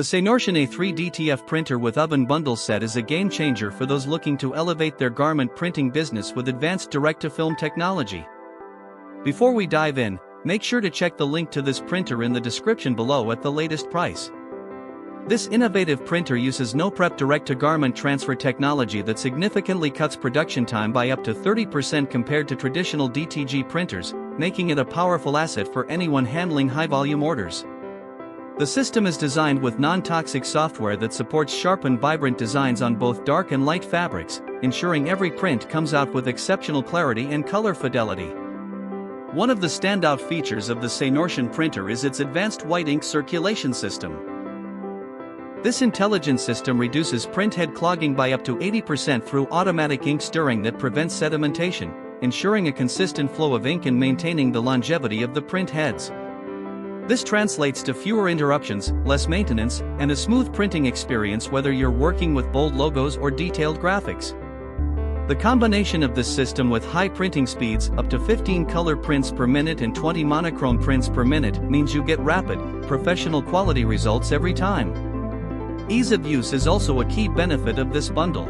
The SENORTIAN A3 DTF Printer with Oven Bundle Set is a game changer for those looking to elevate their garment printing business with advanced direct-to-film technology. Before we dive in, make sure to check the link to this printer in the description below at the latest price. This innovative printer uses no-prep direct-to-garment transfer technology that significantly cuts production time by up to 30% compared to traditional DTG printers, making it a powerful asset for anyone handling high-volume orders. The system is designed with non-toxic software that supports sharp and vibrant designs on both dark and light fabrics, ensuring every print comes out with exceptional clarity and color fidelity. One of the standout features of the SENORTIAN printer is its advanced white ink circulation system. This intelligent system reduces print head clogging by up to 80% through automatic ink stirring that prevents sedimentation, ensuring a consistent flow of ink and maintaining the longevity of the print heads. This translates to fewer interruptions, less maintenance, and a smooth printing experience whether you're working with bold logos or detailed graphics. The combination of this system with high printing speeds, up to 15 color prints per minute and 20 monochrome prints per minute, means you get rapid, professional quality results every time. Ease of use is also a key benefit of this bundle.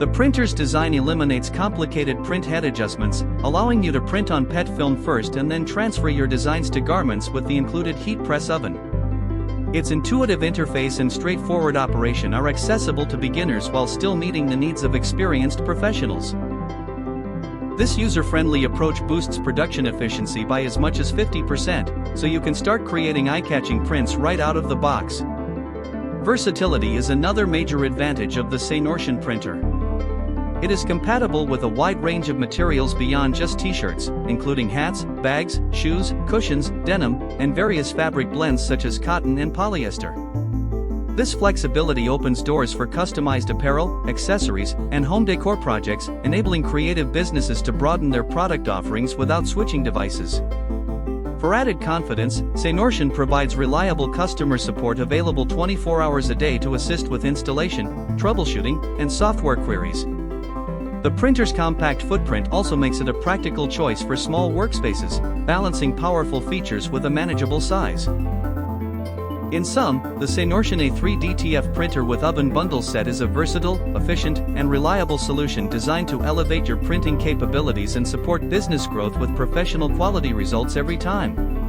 The printer's design eliminates complicated print head adjustments, allowing you to print on PET film first and then transfer your designs to garments with the included heat press oven. Its intuitive interface and straightforward operation are accessible to beginners while still meeting the needs of experienced professionals. This user-friendly approach boosts production efficiency by as much as 50%, so you can start creating eye-catching prints right out of the box. Versatility is another major advantage of the SENORTIAN printer. It is compatible with a wide range of materials beyond just t-shirts, including hats, bags, shoes, cushions, denim, and various fabric blends such as cotton and polyester. This flexibility opens doors for customized apparel, accessories, and home decor projects, enabling creative businesses to broaden their product offerings without switching devices. For added confidence, SENORTIAN provides reliable customer support available 24 hours a day to assist with installation, troubleshooting, and software queries. The printer's compact footprint also makes it a practical choice for small workspaces, balancing powerful features with a manageable size. In sum, the SENORTIAN A3 DTF Printer with Oven Bundle Set is a versatile, efficient, and reliable solution designed to elevate your printing capabilities and support business growth with professional quality results every time.